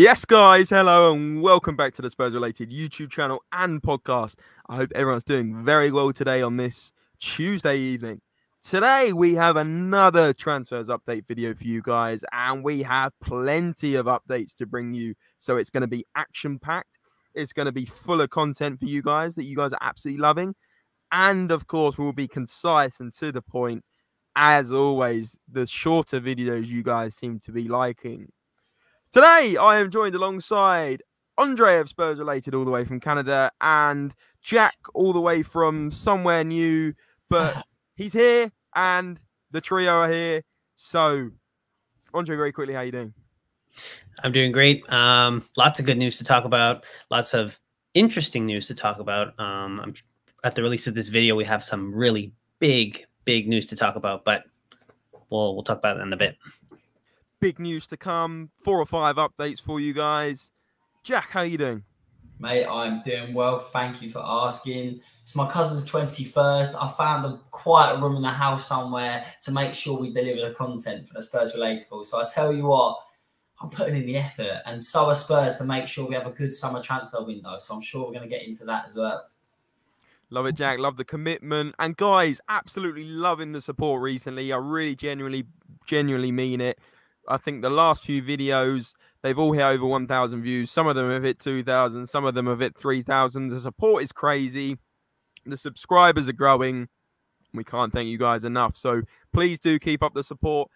Yes, guys, hello and welcome back to the Spurs-related YouTube channel and podcast. I hope everyone's doing very well today on this Tuesday evening. Today, we have another transfers update video for you guys, and we have plenty of updates to bring you. So it's going to be action-packed. It's going to be full of content for you guys that you guys are absolutely loving. And, of course, we'll be concise and to the point. As always, the shorter videos you guys seem to be liking. Today, I am joined alongside Andre of SpursRelated all the way from Canada and Jack all the way from somewhere new, but he's here and the trio are here. So, Andre, very quickly, how you doing? I'm doing great. Lots of good news to talk about. Lots of interesting news to talk about. At the release of this video, we have some really big news to talk about, but we'll talk about that in a bit. Big news to come. 4 or 5 updates for you guys. Jack, how are you doing? Mate, I'm doing well. Thank you for asking. It's my cousin's 21st. I found a quiet room in the house somewhere to make sure we deliver the content for the Spurs Relatable. So I tell you what, I'm putting in the effort, and so are Spurs to make sure we have a good summer transfer window. So I'm sure we're going to get into that as well. Love it, Jack. Love the commitment. And guys, absolutely loving the support recently. I really genuinely mean it. I think the last few videos, they've all hit over 1,000 views. Some of them have hit 2,000. Some of them have hit 3,000. The support is crazy. The subscribers are growing. We can't thank you guys enough. So please do keep up the support.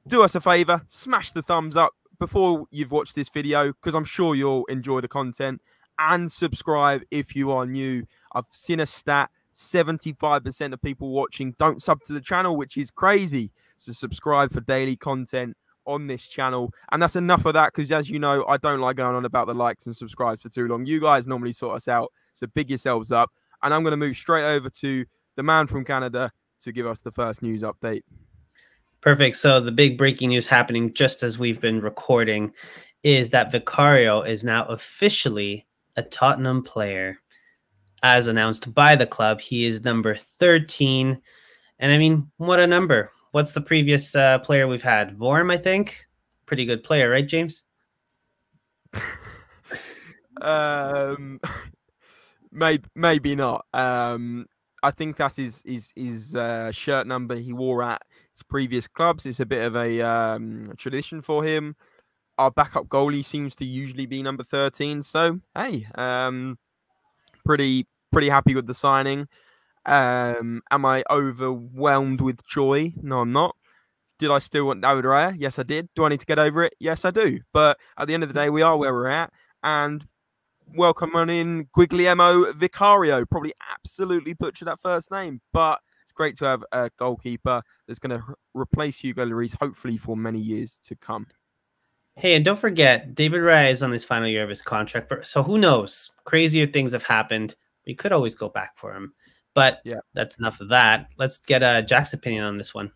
Do us a favor. Smash the thumbs up before you've watched this video, because I'm sure you'll enjoy the content. And subscribe if you are new. I've seen a stat. 75% of people watching don't sub to the channel, which is crazy. So subscribe for daily content on this channel. And that's enough of that, because as you know, I don't like going on about the likes and subscribes for too long. You guys normally sort us out, so big yourselves up. And I'm going to move straight over to the man from Canada to give us the first news update. Perfect. So the big breaking news happening just as we've been recording is that Vicario is now officially a Tottenham player. As announced by the club, he is number 13. And I mean, what a number. What's the previous player we've had? Vorm, I think. Pretty good player, right, James? Maybe not. I think that's his shirt number he wore at his previous clubs. It's a bit of a tradition for him. Our backup goalie seems to usually be number 13. So, hey, pretty happy with the signing. Am I overwhelmed with joy? No, I'm not. Did I still want David Raya? Yes, I did. Do I need to get over it? Yes, I do. But at the end of the day, we are where we're at. And welcome on in Guglielmo Vicario. Probably absolutely butchered that first name. But it's great to have a goalkeeper that's going to replace Hugo Lloris, hopefully for many years to come. Hey, and don't forget, David Raya is on his final year of his contract. So who knows? Crazier things have happened. We could always go back for him. But yeah, that's enough of that. Let's get Jack's opinion on this one.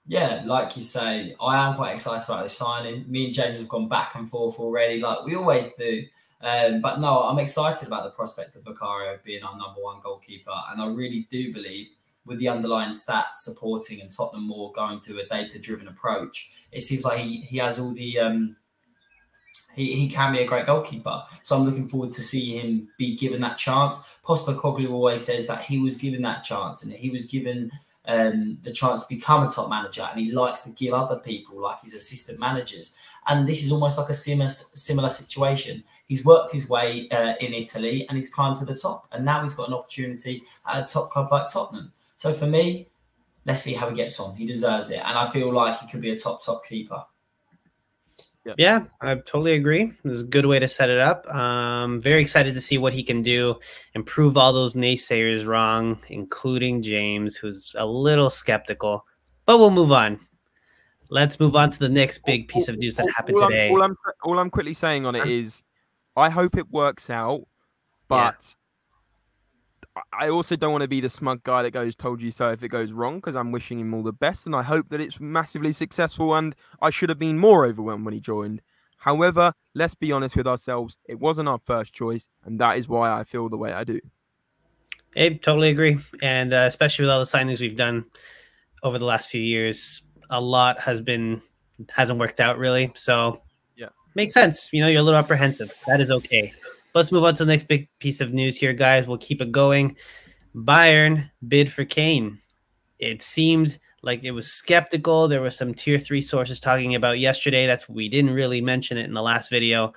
Yeah, like you say, I am quite excited about this signing. Me and James have gone back and forth already, like we always do. But no, I'm excited about the prospect of Vicario being our #1 goalkeeper. And I really do believe with the underlying stats supporting and Tottenham more going to a data-driven approach, it seems like he has all the... He can be a great goalkeeper. So I'm looking forward to see him be given that chance. Postecoglou always says that he was given that chance and he was given the chance to become a top manager, and he likes to give other people, like his assistant managers. And this is almost like a similar situation. He's worked his way in Italy and he's climbed to the top. And now he's got an opportunity at a top club like Tottenham. So for me, let's see how he gets on. He deserves it. And I feel like he could be a top keeper. Yeah, I totally agree. It's a good way to set it up. Very excited to see what he can do and prove all those naysayers wrong, including James, who's a little skeptical. But we'll move on. Let's move on to the next big piece of news that happened today. All I'm quickly saying on it is I hope it works out, but I also don't want to be the smug guy that goes, told you so if it goes wrong, because I'm wishing him all the best, and I hope that it's massively successful, and I should have been more overwhelmed when he joined. However, let's be honest with ourselves, it wasn't our first choice, and that is why I feel the way I do. I totally agree, and especially with all the signings we've done over the last few years, a lot hasn't worked out really, so makes sense. You know, you're a little apprehensive. That is okay. Let's move on to the next big piece of news here, guys. We'll keep it going. Bayern bid for Kane. It seemed like it was skeptical. There were some tier 3 sources talking about yesterday. We didn't really mention it in the last video,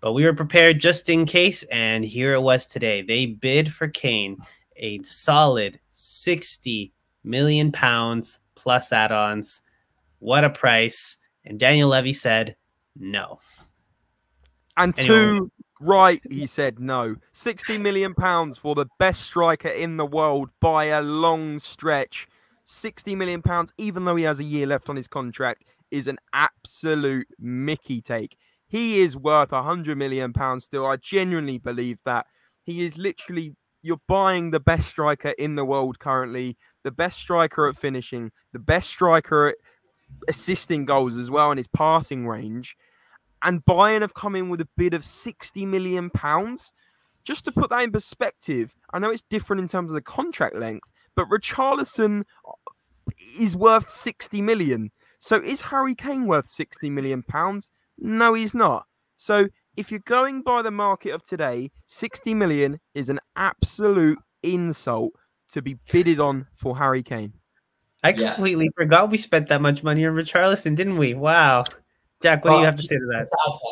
but we were prepared just in case. And here it was today. They bid for Kane a solid £60 million plus add-ons. What a price. And Daniel Levy said no. And to right, he said no. £60 million for the best striker in the world by a long stretch. £60 million, even though he has a year left on his contract, is an absolute Mickey take. He is worth £100 million still. I genuinely believe that. He is literally, you're buying the best striker in the world currently, the best striker at finishing, the best striker at assisting goals as well in his passing range. And Bayern have come in with a bid of £60 million. Just to put that in perspective, I know it's different in terms of the contract length, but Richarlison is worth £60 million. So is Harry Kane worth £60 million? No, he's not. So if you're going by the market of today, £60 million is an absolute insult to be bidded on for Harry Kane. I completely forgot we spent that much money on Richarlison, didn't we? Wow. Jack, what do you have to say to that?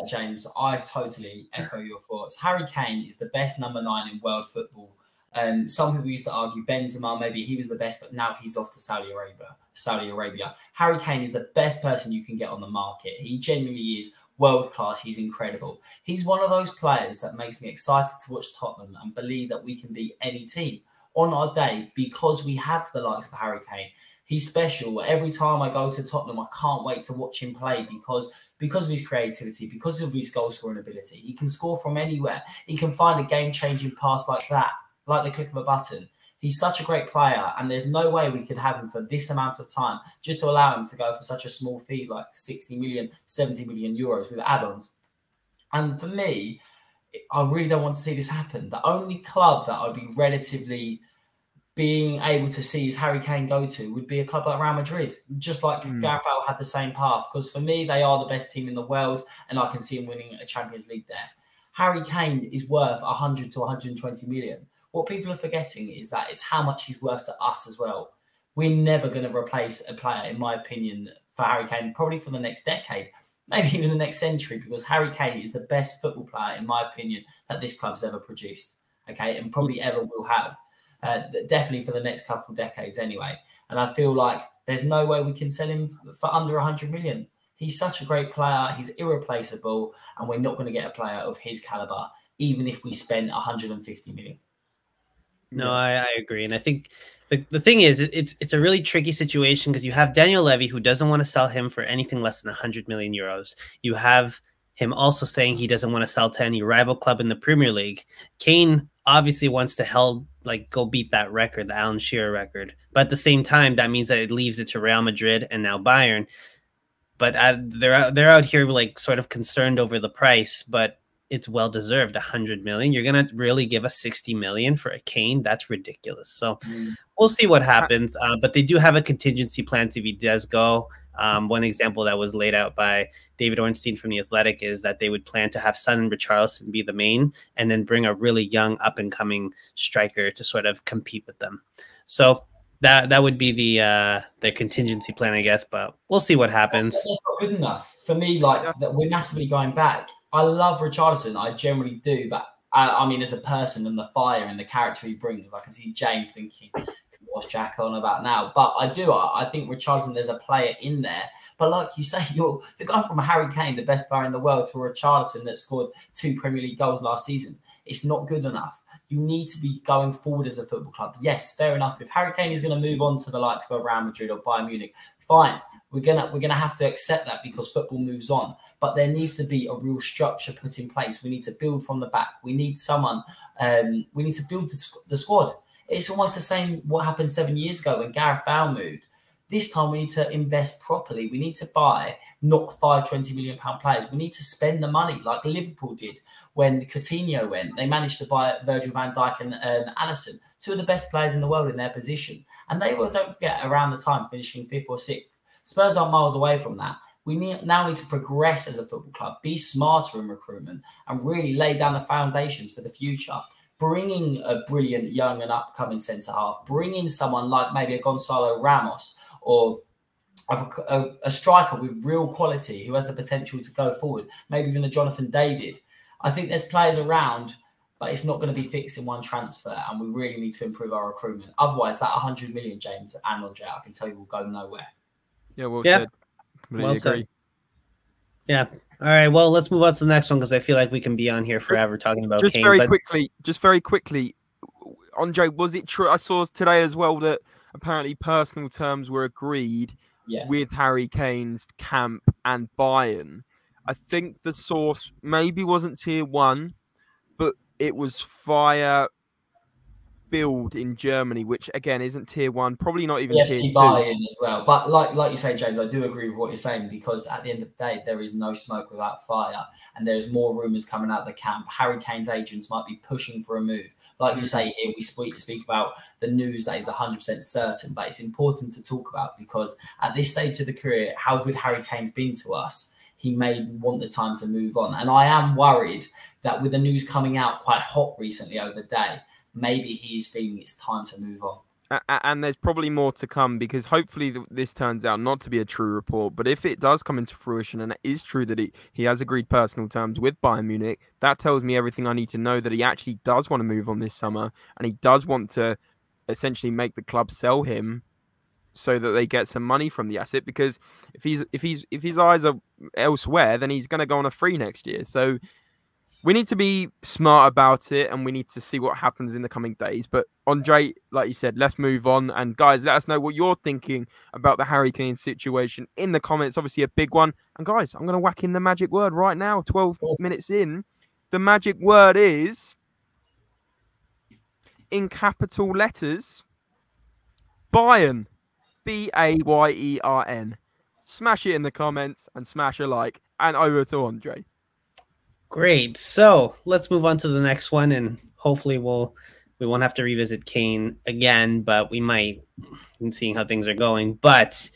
James, I totally echo your thoughts. Harry Kane is the best number 9 in world football. Some people used to argue Benzema, maybe he was the best, but now he's off to Saudi Arabia. Harry Kane is the best person you can get on the market. He genuinely is world class. He's incredible. He's one of those players that makes me excited to watch Tottenham and believe that we can beat any team on our day because we have the likes of Harry Kane. He's special. Every time I go to Tottenham, I can't wait to watch him play because of his creativity, because of his goal-scoring ability. He can score from anywhere. He can find a game-changing pass like that, like the click of a button. He's such a great player, and there's no way we could have him for this amount of time just to allow him to go for such a small fee like 60 million, 70 million euros with add-ons. And for me, I really don't want to see this happen. The only club that I'd be relatively being able to see his Harry Kane go to would be a club like Real Madrid, just like Gareth Bale had the same path. Because for me, they are the best team in the world, and I can see him winning a Champions League there. Harry Kane is worth 100 to 120 million. What people are forgetting is that it's how much he's worth to us as well. We're never going to replace a player, in my opinion, for Harry Kane, probably for the next decade, maybe even the next century, because Harry Kane is the best football player, in my opinion, that this club's ever produced, okay, and probably ever will have. Definitely for the next couple of decades anyway. And I feel like there's no way we can sell him for under 100 million. He's such a great player. He's irreplaceable. And we're not going to get a player of his caliber, even if we spend 150 million. No, I agree. And I think the thing is, it's a really tricky situation because you have Daniel Levy, who doesn't want to sell him for anything less than 100 million euros. You have him also saying he doesn't want to sell to any rival club in the Premier League. Kane obviously wants to go beat that record, the Alan Shearer record. But at the same time, that means that it leaves it to Real Madrid and now Bayern. But they're out here sort of concerned over the price, but it's well deserved. 100 million. You're gonna really give us 60 million for a Kane? That's ridiculous. So we'll see what happens. But they do have a contingency plan if he does go. One example that was laid out by David Ornstein from The Athletic is that they would plan to have Son and Richarlison be the main and then bring a really young up-and-coming striker to sort of compete with them. So that would be the contingency plan, I guess, but we'll see what happens. That's not good enough. For me, we're massively going back. I love Richarlison, I generally do, but I mean, as a person and the fire and the character he brings, I can see James thinking, what's Jack on about now? But I do. I think Richarlison, there's a player in there. But like you say, you're going from a Harry Kane, the best player in the world, to a Richarlison that scored 2 Premier League goals last season. It's not good enough. You need to be going forward as a football club. Yes, fair enough. If Harry Kane is going to move on to the likes of Real Madrid or Bayern Munich, fine. We're gonna have to accept that because football moves on. But there needs to be a real structure put in place. We need to build from the back. We need someone. We need to build the squad. It's almost the same what happened 7 years ago when Gareth Bale moved. This time we need to invest properly. We need to buy not 20 million pound players. We need to spend the money like Liverpool did when Coutinho went. They managed to buy Virgil van Dijk and Alisson, 2 of the best players in the world in their position. And they were, don't forget, around the time finishing 5th or 6th. Spurs aren't miles away from that. now need to progress as a football club, be smarter in recruitment, and really lay down the foundations for the future. Bringing a brilliant young and upcoming centre half, bringing someone like maybe a Gonzalo Ramos or a striker with real quality who has the potential to go forward, maybe even a Jonathan David. I think there's players around, but it's not going to be fixed in one transfer, and we really need to improve our recruitment. Otherwise, that 100 million, James and Andre, I can tell you, will go nowhere. Yeah, well said. Completely well agree. said. Yeah. All right. Well, let's move on to the next one because I feel like we can be on here forever talking about just Kane. Just very quickly, Andre, was it true? I saw today as well that apparently personal terms were agreed with Harry Kane's camp and Bayern. I think the source maybe wasn't tier 1, but it was via Build in Germany, which again isn't tier 1, probably not even tier 2. Bayern as well. But like you say, James, I do agree with what you're saying, because at the end of the day, there is no smoke without fire, and there's more rumours coming out of the camp. Harry Kane's agents might be pushing for a move. Like you say here, we speak about the news that is 100% certain, but it's important to talk about because at this stage of the career, how good Harry Kane's been to us, he may want the time to move on. And I am worried that with the news coming out quite hot recently over the day, maybe he is feeling it's time to move on. And there's probably more to come, because hopefully this turns out not to be a true report. But if it does come into fruition and it is true that he has agreed personal terms with Bayern Munich, that tells me everything I need to know, that he actually does want to move on this summer, and he does want to essentially make the club sell him so that they get some money from the asset. Because if his eyes are elsewhere, then he's going to go on a free next year. So we need to be smart about it, and we need to see what happens in the coming days. But Andre, like you said, let's move on. And guys, let us know what you're thinking about the Harry Kane situation in the comments. Obviously a big one. And guys, I'm going to whack in the magic word right now, 12 minutes in. The magic word is, in capital letters, Bayern. Bayern. Smash it in the comments and smash a like. And over to Andre. Great. So let's move on to the next one, and hopefully we won't have to revisit Kane again, but we might, in seeing how things are going. But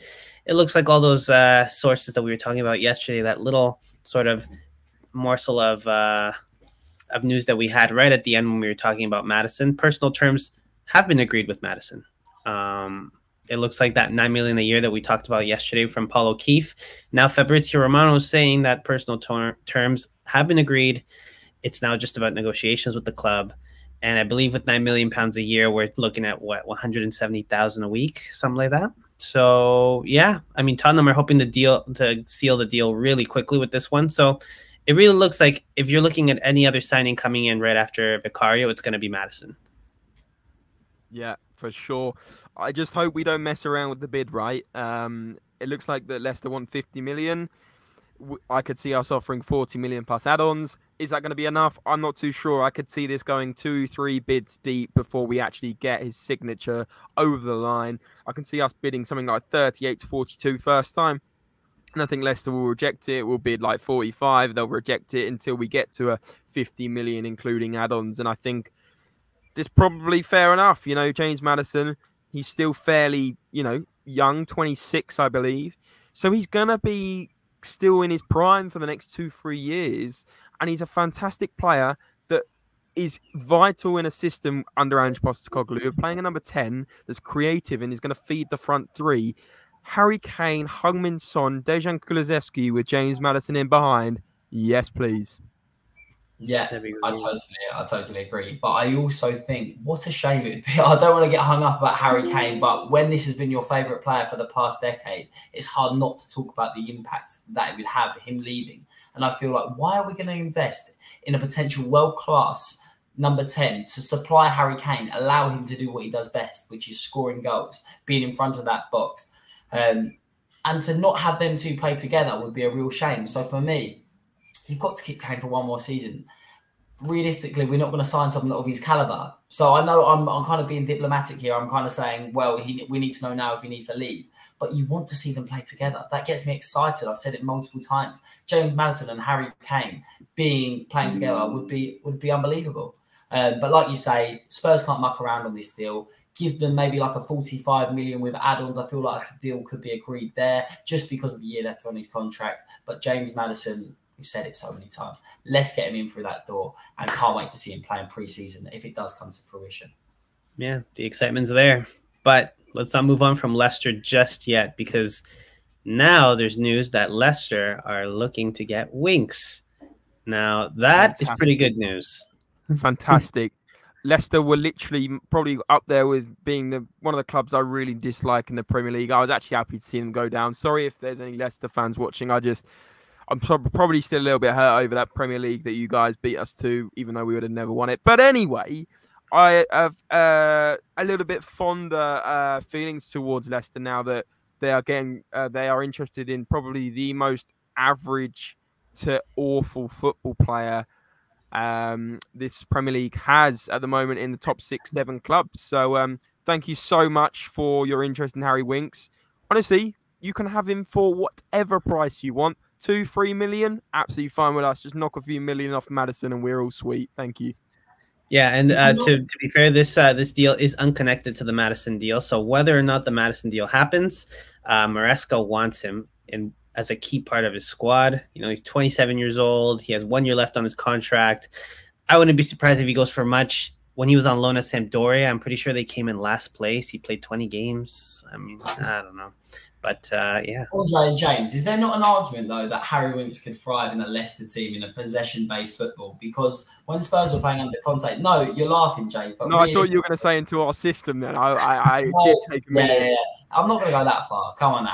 it looks like all those sources that we were talking about yesterday, that little sort of morsel of news that we had right at the end when we were talking about Maddison, personal terms have been agreed with Maddison. It looks like that $9 million a year that we talked about yesterday from Paul O'Keefe. Now Fabrizio Romano is saying that personal terms have been agreed. It's now just about negotiations with the club. And I believe with £9 million a year, we're looking at what, 170,000 a week, something like that. So yeah, I mean, Tottenham are hoping to seal the deal really quickly with this one. So it really looks like if you're looking at any other signing coming in right after Vicario, it's going to be Maddison. Yeah, for sure. I just hope we don't mess around with the bid, right? It looks like that Leicester want 50 million. I could see us offering 40 million plus add-ons. Is that going to be enough? I'm not too sure. I could see this going 2-3 bids deep before we actually get his signature over the line. I can see us bidding something like 38 to 42 first time. And I think Leicester will reject it. We'll bid like 45. They'll reject it until we get to a 50 million, including add-ons. And I think this is probably fair enough. You know, James Maddison, he's still fairly, young, 26, I believe. So he's going to be still in his prime for the next 2-3 years. And he's a fantastic player that is vital in a system under Ange Postecoglou, playing a number 10 that's creative and is going to feed the front three. Harry Kane, Heung-min Son, Dejan Kulusevski with James Maddison in behind. Yes, please. Yeah, I totally agree. But I also think what a shame it would be. I don't want to get hung up about Harry Kane, but when this has been your favourite player for the past decade, it's hard not to talk about the impact that it would have him leaving. And I feel like, why are we going to invest in a potential world-class number 10 to supply Harry Kane, allow him to do what he does best, which is scoring goals, being in front of that box, and to not have them two play together would be a real shame. So for me, you've got to keep Kane for one more season. Realistically, we're not going to sign someone of his caliber. So I know I'm kind of being diplomatic here. I'm kind of saying, well, we need to know now if he needs to leave. But you want to see them play together. That gets me excited. I've said it multiple times. James Maddison and Harry Kane playing together would be unbelievable. But like you say, Spurs can't muck around on this deal. give them maybe like a 45 million with add-ons. I feel like a deal could be agreed there just because of the year left on his contract. But James Maddison, we've said it so many times, let's get him in through that door, and can't wait to see him play in pre-season if it does come to fruition. Yeah, the excitement's there. But let's not move on from Leicester just yet, because now there's news that Leicester are looking to get Winks. Now, that is pretty good news. Fantastic. Leicester were literally probably up there with being one of the clubs I really dislike in the Premier League. I was actually happy to see them go down. Sorry if there's any Leicester fans watching. I'm probably still a little bit hurt over that Premier League that you guys beat us to, even though we would have never won it. But anyway, I have a little bit fonder feelings towards Leicester now that they are interested in probably the most average to awful football player this Premier League has at the moment in the top 6-7 clubs. So thank you so much for your interest in Harry Winks. Honestly, you can have him for whatever price you want. 2-3 million, absolutely fine with us. Just knock a few million off Maddison and we're all sweet. Thank you. Yeah, and to be fair, this deal is unconnected to the Maddison deal. So whether or not the Maddison deal happens, Maresca wants him as a key part of his squad. You know, he's 27 years old. He has 1 year left on his contract. I wouldn't be surprised if he goes for much. When he was on loan at Sampdoria, I'm pretty sure they came in last place. He played 20 games. I mean, I don't know. But, yeah. Andre and James, is there not an argument, though, that Harry Winks could thrive in a Leicester team in a possession-based football? Because when Spurs were playing under Conte, no, you're laughing, James. But no, I thought you were going to say into our system then. I did take a minute. Yeah. I'm not going to go that far. Come on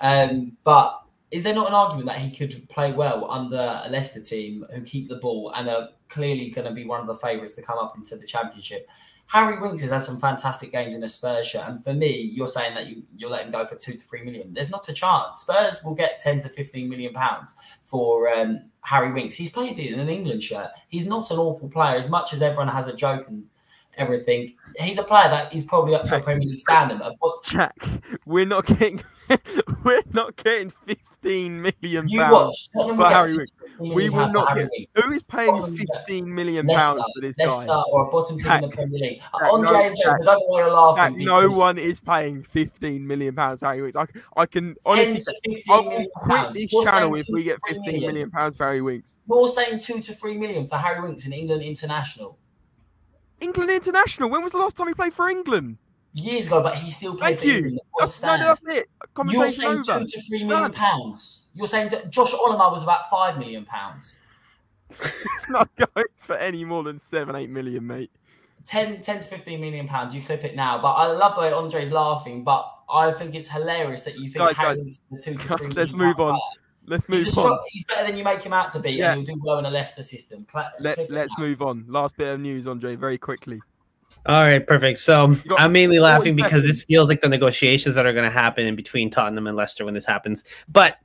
now. But is there not an argument that he could play well under a Leicester team who keep the ball and are clearly going to be one of the favourites to come up into the Championship? Harry Winks has had some fantastic games in a Spurs shirt, and for me, you're saying that you'll let him go for 2 to 3 million. There's not a chance. Spurs will get 10 to 15 million pounds for Harry Winks. He's played in an England shirt. He's not an awful player, as much as everyone has a joke and everything. He's a player that is probably up to a Premier League standard. Jack, we're not getting 15 million you pounds watch, for Harry Winks. We will not get. Who is paying 15 million pounds for this guy? Leicester or a bottom team in the Premier League. Andre and James, I don't know why you're laughing. No one is paying 15 million pounds for Harry Winks. I can honestly, I will quit this channel if we get 15 million pounds for Harry Winks. You're saying 2 to 3 million for Harry Winks in England international. England international? When was the last time he played for England? Years ago, but he still played for England. That's it. You're saying 2 to 3 million pounds. You're saying Josh Olimar was about 5 million pounds. It's not going for any more than 7-8 million, mate. 10 to 15 million pounds. You clip it now. But I love the way Andre's laughing. But I think it's hilarious that you think Harry Winks is the 2 to 3 million. Let's move on. Let's move on. He's better than you make him out to be, and he'll do well in a Leicester system. Let's move on. Last bit of news, Andre, very quickly. All right, perfect. So I'm mainly laughing because this feels like the negotiations that are going to happen in between Tottenham and Leicester when this happens. But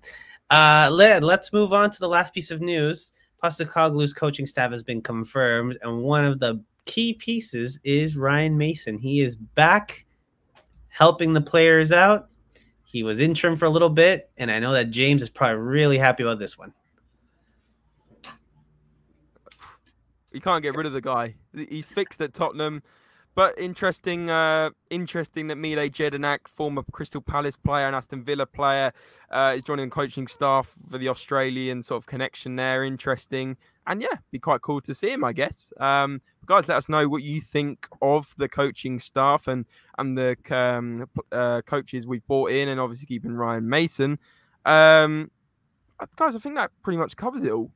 let's move on to the last piece of news. Postecoglou's coaching staff has been confirmed, and one of the key pieces is Ryan Mason. He is back helping the players out. He was interim for a little bit, and I know that James is probably really happy about this one. You can't get rid of the guy. He's fixed at Tottenham. But interesting that Mile Jedinak, former Crystal Palace player and Aston Villa player, is joining the coaching staff for the Australian sort of connection there. Interesting. And yeah, be quite cool to see him, I guess. Guys, let us know what you think of the coaching staff and the coaches we've brought in, and obviously keeping Ryan Mason. Guys, I think that pretty much covers it all.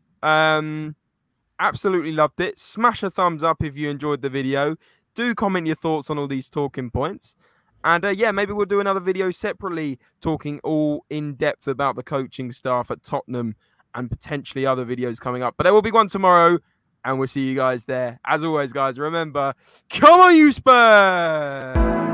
Absolutely loved it. Smash a thumbs up if you enjoyed the video. Do comment your thoughts on all these talking points. And yeah, maybe we'll do another video separately talking all in depth about the coaching staff at Tottenham and potentially other videos coming up. But there will be one tomorrow, and we'll see you guys there. As always, guys, remember, come on, you Spurs!